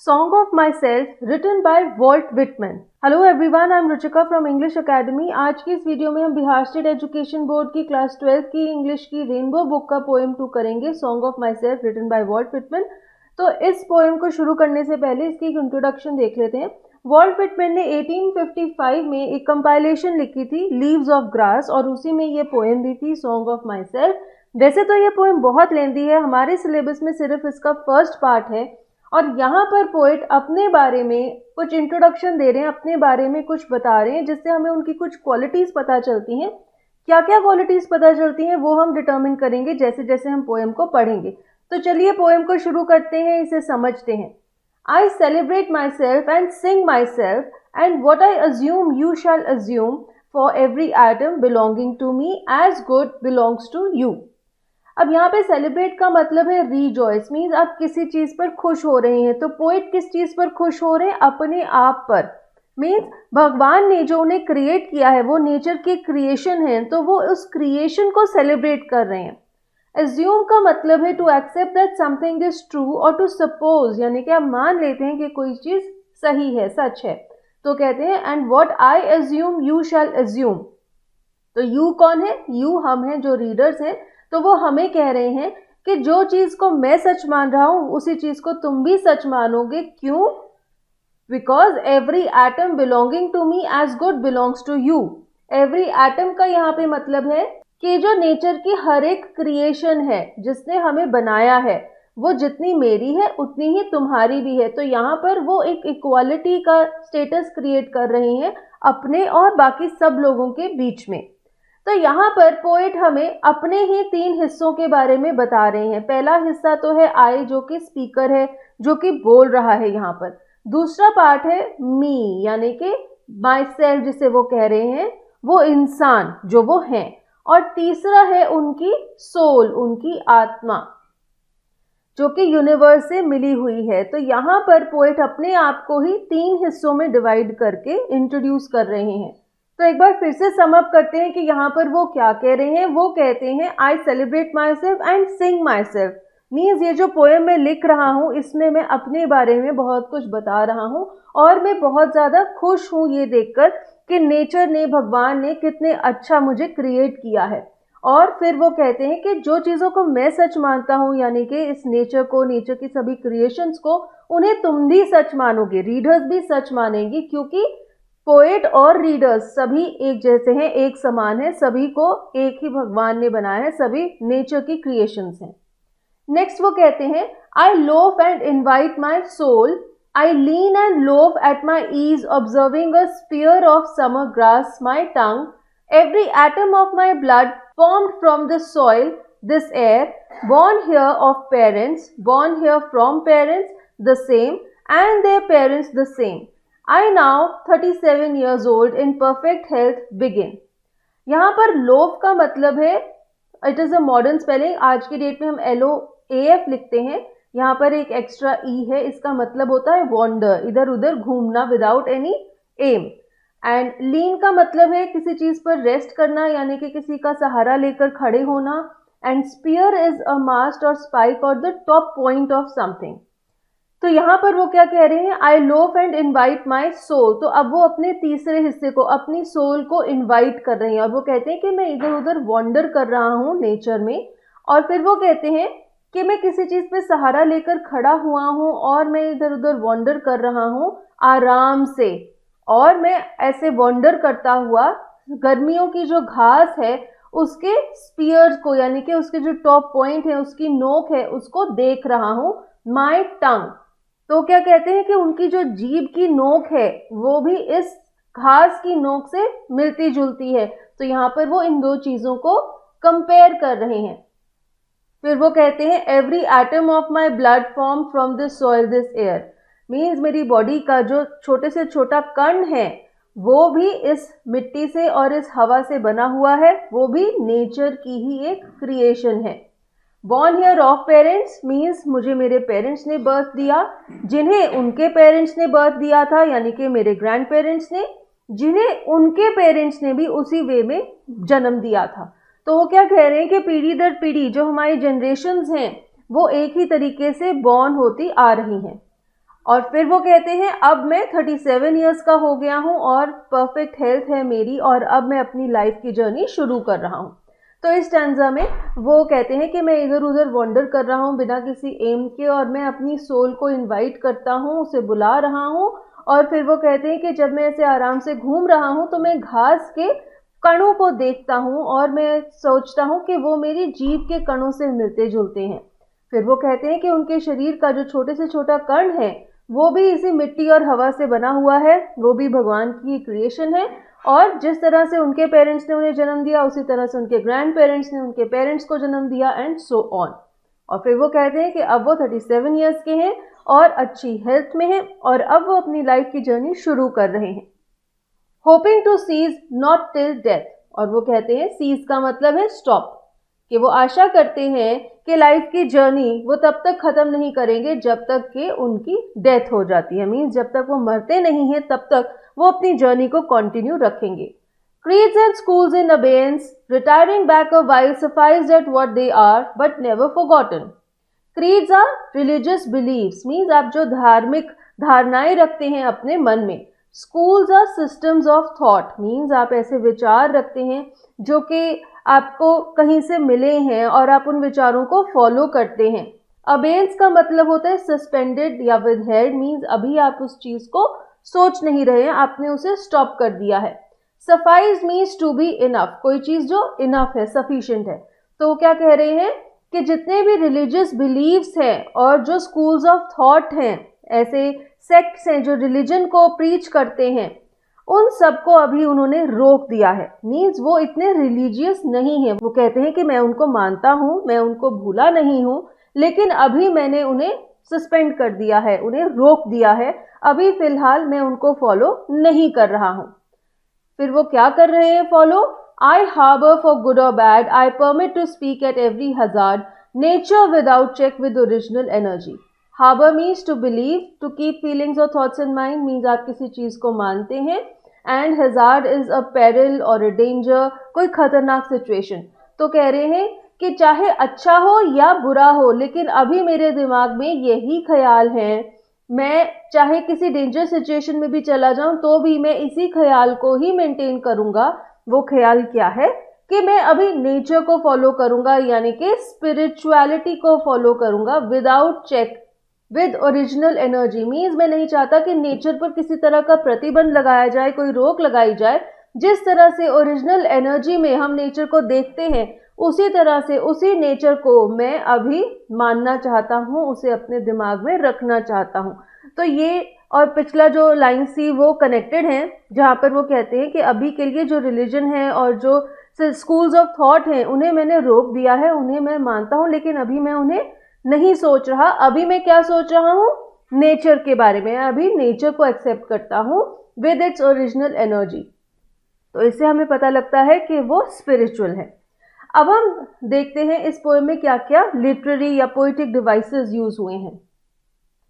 Song of Myself written by Walt Whitman. Hello everyone, I am Ruchika from English Academy. आज की इस video में हम Bihar state education board की class 12 की इंग्लिश की रेनबो बुक का पोएम 2 करेंगे, Song of Myself written by Walt Whitman. तो इस पोएम को शुरू करने से पहले इसकी एक इंट्रोडक्शन देख लेते हैं. वॉल्ट विटमैन ने 1855 में एक कंपाइलेशन लिखी थी लीव्स ऑफ ग्रास और उसी में ये पोएम दी थी सॉन्ग ऑफ माई सेल्फ. वैसे तो ये पोएम बहुत लेंदी है, हमारे सिलेबस में सिर्फ इसका फर्स्ट पार्ट है और यहाँ पर पोएट अपने बारे में कुछ इंट्रोडक्शन दे रहे हैं, अपने बारे में कुछ बता रहे हैं जिससे हमें उनकी कुछ क्वालिटीज़ पता चलती हैं. क्या क्या क्वालिटीज़ पता चलती हैं वो हम डिटर्मिन करेंगे जैसे जैसे हम पोएम को पढ़ेंगे. तो चलिए पोएम को शुरू करते हैं, इसे समझते हैं. I celebrate myself and sing myself, and what I assume you shall assume, for every atom belonging to me as good belongs to you. अब यहाँ पे सेलिब्रेट का मतलब है रीजॉइस, मीन्स आप किसी चीज़ पर खुश हो रहे हैं. तो पोएट किस चीज़ पर खुश हो रहे हैं? अपने आप पर. मीन्स भगवान ने जो उन्हें क्रिएट किया है वो नेचर की क्रिएशन है, तो वो उस क्रिएशन को सेलिब्रेट कर रहे हैं. एज्यूम का मतलब है to accept that something is true और टू सपोज, यानी कि आप मान लेते हैं कि कोई चीज़ सही है, सच है. तो कहते हैं and what I assume you shall assume. तो यू कौन है? यू हम हैं जो रीडर्स हैं. तो वो हमें कह रहे हैं कि जो चीज़ को मैं सच मान रहा हूँ उसी चीज़ को तुम भी सच मानोगे. क्यों? Because every atom belonging to me as good belongs to you. Every atom का यहाँ पे मतलब है कि जो नेचर की हर एक क्रिएशन है जिसने हमें बनाया है वो जितनी मेरी है उतनी ही तुम्हारी भी है. तो यहाँ पर वो एक इक्वालिटी का स्टेटस क्रिएट कर रहे हैं अपने और बाकी सब लोगों के बीच में. तो यहाँ पर पोएट हमें अपने ही 3 हिस्सों के बारे में बता रहे हैं. पहला हिस्सा तो है आई जो कि स्पीकर है, जो कि बोल रहा है यहाँ पर. दूसरा पार्ट है मी यानी कि माई सेल्फ जिसे वो कह रहे हैं, वो इंसान जो वो हैं. और तीसरा है उनकी सोल, उनकी आत्मा जो कि यूनिवर्स से मिली हुई है. तो यहाँ पर पोएट अपने आप को ही 3 हिस्सों में डिवाइड करके इंट्रोड्यूस कर रहे हैं. तो एक बार फिर से सम अप करते हैं कि यहाँ पर वो क्या कह रहे हैं. वो कहते हैं I celebrate my self and Singh my self. Means ये जो पोएम मैं लिख रहा हूँ इसमें मैं अपने बारे में बहुत कुछ बता रहा हूँ और मैं बहुत ज़्यादा खुश हूँ ये देखकर कि नेचर ने, भगवान ने कितने अच्छा मुझे क्रिएट किया है. और फिर वो कहते हैं कि जो चीज़ों को मैं सच मानता हूँ यानी कि इस नेचर को, नेचर की सभी क्रिएशंस को, उन्हें तुम भी सच मानोगे, रीडर्स भी सच मानेंगी, क्योंकि पोएट और रीडर्स सभी एक जैसे हैं, एक समान है, सभी को एक ही भगवान ने बनाया है, सभी नेचर की क्रिएशंस हैं. नेक्स्ट वो कहते हैं I loafe and invite my soul, I lean and loaf at my ease, observing a spear of summer grass, my tongue, every atom of my blood formed from the soil, this air, born here of parents, born here from parents, the same, and their parents the same. I now 37 years old in perfect health begin. यहाँ पर loaf का मतलब है, it is a modern spelling, आज की date में हम LOAF लिखते हैं. यहाँ पर एक एक्स्ट्रा ई है, इसका मतलब होता है वॉन्डर, इधर उधर घूमना विदाउट एनी एम. एंड लीन का मतलब है किसी चीज़ पर रेस्ट करना यानी कि किसी का सहारा लेकर खड़े होना. And spear is a mast or spike or the top point of something. तो यहाँ पर वो क्या कह रहे हैं? I loafe and invite my soul. तो अब वो अपने तीसरे हिस्से को, अपनी सोल को इन्वाइट कर रहे हैं और वो कहते हैं कि मैं इधर उधर वॉन्डर कर रहा हूँ नेचर में. और फिर वो कहते हैं कि मैं किसी चीज़ पे सहारा लेकर खड़ा हुआ हूँ और मैं इधर उधर वॉन्डर कर रहा हूँ आराम से. और मैं ऐसे वॉन्डर करता हुआ गर्मियों की जो घास है उसके स्पीयर्स को यानी कि उसके जो टॉप पॉइंट है, उसकी नोक है, उसको देख रहा हूँ. माई टंग. तो क्या कहते हैं कि उनकी जो जीभ की नोक है वो भी इस घास की नोक से मिलती जुलती है. तो यहाँ पर वो इन 2 चीज़ों को कंपेयर कर रहे हैं. फिर वो कहते हैं every atom of my blood form from this soil this air. Means मेरी बॉडी का जो छोटे से छोटा कण है वो भी इस मिट्टी से और इस हवा से बना हुआ है, वो भी नेचर की ही एक क्रिएशन है. Born here of parents means मुझे मेरे पेरेंट्स ने बर्थ दिया, जिन्हें उनके पेरेंट्स ने बर्थ दिया था यानी कि मेरे ग्रैंड पेरेंट्स ने, जिन्हें उनके पेरेंट्स ने भी उसी वे में जन्म दिया था. तो वो क्या कह रहे हैं कि पीढ़ी दर पीढ़ी जो हमारी जनरेशन्स हैं वो एक ही तरीके से बॉर्न होती आ रही हैं. और फिर वो कहते हैं अब मैं 37 ईयर्स का हो गया हूँ और परफेक्ट हेल्थ है मेरी और अब मैं अपनी लाइफ की जर्नी शुरू कर रहा हूँ। तो इस स्टैंजा में वो कहते हैं कि मैं इधर उधर वॉन्डर कर रहा हूँ बिना किसी एम के और मैं अपनी सोल को इनवाइट करता हूँ, उसे बुला रहा हूँ। और फिर वो कहते हैं कि जब मैं ऐसे आराम से घूम रहा हूँ तो मैं घास के कणों को देखता हूँ और मैं सोचता हूँ कि वो मेरी जीभ के कणों से मिलते जुलते हैं। फिर वो कहते हैं कि उनके शरीर का जो छोटे से छोटा कण है वो भी इसी मिट्टी और हवा से बना हुआ है, वो भी भगवान की क्रिएशन है। और जिस तरह से उनके पेरेंट्स ने उन्हें जन्म दिया उसी तरह से उनके ग्रैंड पेरेंट्स ने उनके पेरेंट्स को जन्म दिया एंड सो ऑन। और फिर वो कहते हैं कि अब वो 37 ईयर्स के हैं और अच्छी हेल्थ में हैं और अब वो अपनी लाइफ की जर्नी शुरू कर रहे हैं। Hoping to cease not till death, और वो कहते हैं सीज का मतलब है स्टॉप, कि वो आशा करते हैं कि लाइफ की जर्नी वो तब तक खत्म नहीं करेंगे जब तक कि उनकी डेथ हो जाती है। मीन्स जब तक वो मरते नहीं हैं तब तक वो अपनी जर्नी को कंटिन्यू रखेंगे। Creeds and schools in abeyance, retiring back a while sufficed at what they are but never forgotten. Creeds are religious beliefs, means आप जो धार्मिक धारणाएं रखते हैं अपने मन में। Schools are systems of thought, means आप ऐसे विचार रखते हैं जो कि आपको कहीं से मिले हैं और आप उन विचारों को फॉलो करते हैं। अबेंस का मतलब होता है सस्पेंडेड या विदहेल्ड, मीन्स अभी आप उस चीज को सोच नहीं रहे हैं, आपने उसे स्टॉप कर दिया है। Suffice means to be enough, कोई चीज जो इनफ है, सफिशिएंट है। तो वो क्या कह रहे हैं कि जितने भी रिलीजियस बिलीव्स हैं और जो स्कूल्स ऑफ थॉट हैं, ऐसे सेक्ट्स हैं जो रिलीजन को प्रीच करते हैं, उन सबको अभी उन्होंने रोक दिया है। मीन्स वो इतने रिलीजियस नहीं है। वो कहते हैं कि मैं उनको मानता हूँ, मैं उनको भूला नहीं हूँ, लेकिन अभी मैंने उन्हें सस्पेंड कर दिया है, उन्हें रोक दिया है, अभी फिलहाल मैं उनको फॉलो नहीं कर रहा हूँ। फिर वो क्या कर रहे हैं follow? I harbour for good or bad, I permit to speak at every hazard, nature without check with original energy. Harbour means to believe, to keep feelings or thoughts in mind, means आप किसी चीज को मानते हैं। And hazard is a peril or a danger, कोई खतरनाक situation. तो कह रहे हैं कि चाहे अच्छा हो या बुरा हो, लेकिन अभी मेरे दिमाग में यही ख्याल है, मैं चाहे किसी डेंजर सिचुएशन में भी चला जाऊं तो भी मैं इसी ख्याल को ही मेंटेन करूंगा। वो ख्याल क्या है कि मैं अभी नेचर को फॉलो करूंगा, यानी कि स्पिरिचुअलिटी को फॉलो करूंगा without check with original energy. Means मैं नहीं चाहता कि नेचर पर किसी तरह का प्रतिबंध लगाया जाए, कोई रोक लगाई जाए। जिस तरह से ओरिजिनल एनर्जी में हम नेचर को देखते हैं उसी तरह से उसी नेचर को मैं अभी मानना चाहता हूँ, उसे अपने दिमाग में रखना चाहता हूँ। तो ये और पिछला जो लाइन थी वो कनेक्टेड है, जहाँ पर वो कहते हैं कि अभी के लिए जो रिलीजन है और जो स्कूल्स ऑफ थॉट हैं उन्हें मैंने रोक दिया है, उन्हें मैं मानता हूँ लेकिन अभी मैं उन्हें नहीं सोच रहा। अभी मैं क्या सोच रहा हूँ? नेचर के बारे में। अभी नेचर को एक्सेप्ट करता हूँ विद इट्स ओरिजिनल एनर्जी। तो इससे हमें पता लगता है कि वो स्पिरिचुअल है। अब हम देखते हैं इस पोएम में क्या क्या लिटरेरी या पोएटिक डिवाइसेस यूज हुए हैं।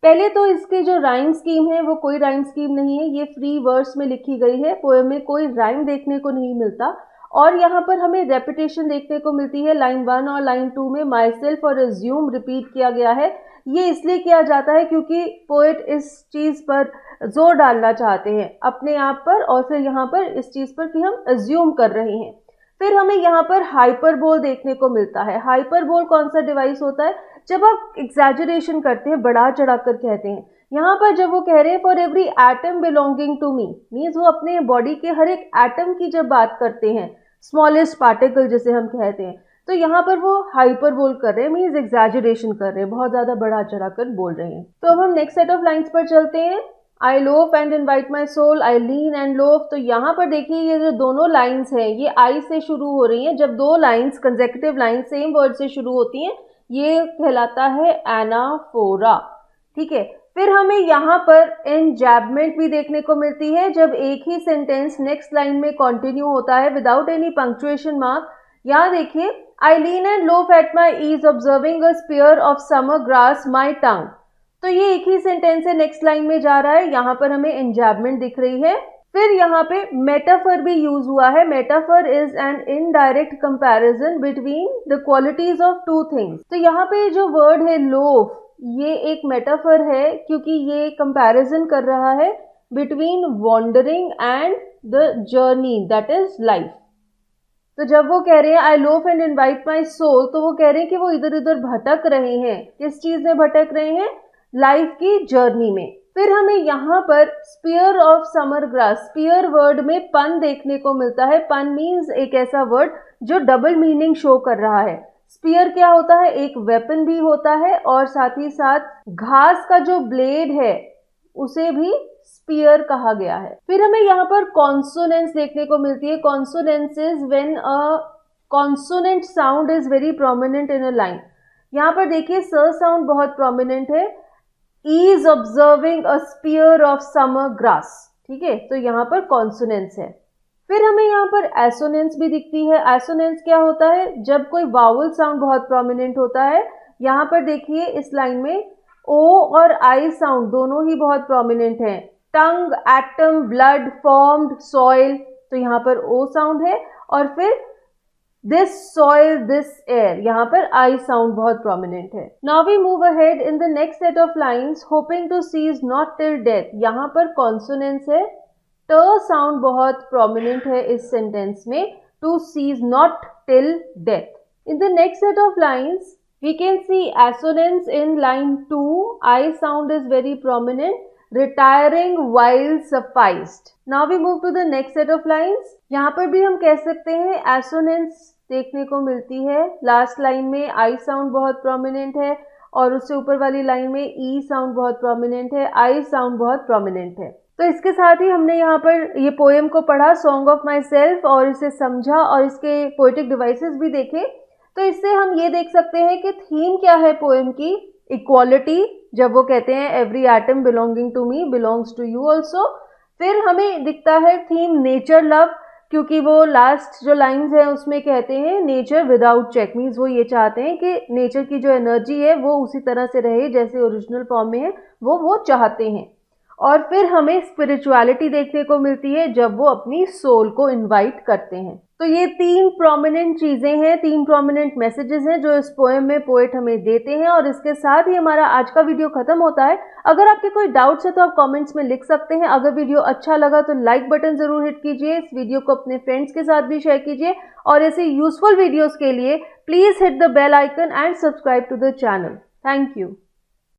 पहले तो इसकी जो राइम स्कीम है वो कोई राइम स्कीम नहीं है, ये फ्री वर्स में लिखी गई है। पोएम में कोई राइम देखने को नहीं मिलता और यहाँ पर हमें रेपिटेशन देखने को मिलती है। लाइन 1 और लाइन 2 में माई सेल्फ और एज्यूम रिपीट किया गया है। ये इसलिए किया जाता है क्योंकि पोएट इस चीज पर जोर डालना चाहते हैं अपने आप पर, और फिर यहाँ पर इस चीज पर कि हम एज्यूम कर रहे हैं। फिर हमें यहाँ पर हाइपरबोल देखने को मिलता है। हाइपरबोल कौन सा डिवाइस होता है? जब आप एग्जैजरेशन करते हैं, बढ़ा चढ़ा कर कहते हैं। यहाँ पर जब वो कह रहे हैं for every atom belonging to me, means वो अपने बॉडी के हर एक एटम की जब बात करते हैं, स्मॉलेस्ट पार्टिकल जिसे हम कहते हैं, तो यहाँ पर वो हाइपरबोल कर रहे हैं, मीन्स एग्जैजरेशन कर रहे हैं, बहुत ज्यादा बढ़ा चढ़ा कर बोल रहे हैं। तो अब हम नेक्स्ट सेट ऑफ लाइन्स पर चलते हैं। I loafe and invite my soul, I lean and loafe. तो यहाँ पर देखिए ये जो दोनों लाइन्स हैं ये आई से शुरू हो रही हैं। जब दो lines consecutive line same word से शुरू होती हैं ये कहलाता है एनाफोरा। ठीक है, फिर हमें यहाँ पर एनजैबमेंट भी देखने को मिलती है जब एक ही सेंटेंस नेक्स्ट लाइन में कंटिन्यू होता है विदाउट एनी पंक्चुएशन मार्क। यहाँ देखिए I lean and loafe at my ease observing a spear of summer grass my tongue. तो ये एक ही सेंटेंस है, नेक्स्ट लाइन में जा रहा है, यहाँ पर हमें एनजैबमेंट दिख रही है। फिर यहाँ पे मेटाफर भी यूज हुआ है। Metaphor is an indirect comparison between the qualities of two things. तो यहाँ पे जो वर्ड है लोफ, ये एक मेटाफर है क्योंकि ये कंपैरिजन कर रहा है between wandering and the journey that is life. तो जब वो कह रहे हैं I loafe and invite my soul, तो वो कह रहे हैं कि वो इधर उधर भटक रहे हैं। किस चीज में भटक रहे हैं? लाइफ की जर्नी में। फिर हमें यहाँ पर spear of summer grass, spear word में पन देखने को मिलता है। पन मीन्स एक ऐसा वर्ड जो डबल मीनिंग शो कर रहा है। स्पीयर क्या होता है? एक वेपन भी होता है और साथ ही साथ घास का जो ब्लेड है उसे भी स्पीयर कहा गया है। फिर हमें यहाँ पर कॉन्सोनेंट्स देखने को मिलती है। Consonants is when a consonant sound is very prominent in a line. यहाँ पर देखिए स साउंड बहुत प्रोमिनेंट है। Is observing a spear of summer grass, ठीक है, तो यहाँ पर कॉन्सोनेंट्स है। फिर हमें यहाँ पर एसोनेंस भी दिखती है। एसोनेंस क्या होता है? जब कोई वावल साउंड बहुत प्रोमिनेंट होता है। यहाँ पर देखिए इस लाइन में ओ और आई साउंड दोनों ही बहुत प्रोमिनेंट हैं। टंग, एटम, ब्लड, फॉर्म्ड, सॉइल, तो यहाँ पर ओ साउंड है। और फिर दिस सॉइल, दिस एयर, यहाँ पर आई साउंड बहुत प्रोमिनेंट है। Now we move ahead in the next set of lines. Hoping to cease not till death, यहाँ पर कॉन्सोनेंस है। ट साउंड बहुत प्रोमिनेंट है इस सेंटेंस में। To cease not till death. In the next set of lines we can see assonance in line 2. I sound is very prominent. Retiring while sufficed. Now we move to the next set of lines. यहाँ पर भी हम कह सकते हैं assonance देखने को मिलती है। लास्ट लाइन में I sound बहुत prominent है और उससे ऊपर वाली लाइन में E sound बहुत prominent है, I sound बहुत prominent है। तो इसके साथ ही हमने यहाँ पर ये पोएम को पढ़ा, सॉन्ग ऑफ माई सेल्फ, और इसे समझा और इसके पोएटिक डिवाइसेस भी देखे। तो इससे हम ये देख सकते हैं कि थीम क्या है पोएम की? इक्वालिटी, जब वो कहते हैं every atom belonging to me belongs to you also. फिर हमें दिखता है थीम नेचर लव, क्योंकि वो लास्ट जो लाइंस हैं उसमें कहते हैं नेचर विदाउट चेक, मीन्स वो ये चाहते हैं कि नेचर की जो एनर्जी है वो उसी तरह से रहे जैसे ओरिजिनल फॉर्म में है, वो चाहते हैं। और फिर हमें स्पिरिचुअलिटी देखने को मिलती है जब वो अपनी सोल को इनवाइट करते हैं। तो ये 3 प्रोमिनेंट चीजें हैं, 3 प्रोमिनेंट मैसेजेस हैं जो इस पोएम में पोएट हमें देते हैं। और इसके साथ ही हमारा आज का वीडियो खत्म होता है। अगर आपके कोई डाउट्स है तो आप कमेंट्स में लिख सकते हैं। अगर वीडियो अच्छा लगा तो लाइक बटन जरूर हिट कीजिए। इस वीडियो को अपने फ्रेंड्स के साथ भी शेयर कीजिए और ऐसे यूजफुल वीडियोस के लिए please hit the bell icon and subscribe to the channel. Thank you.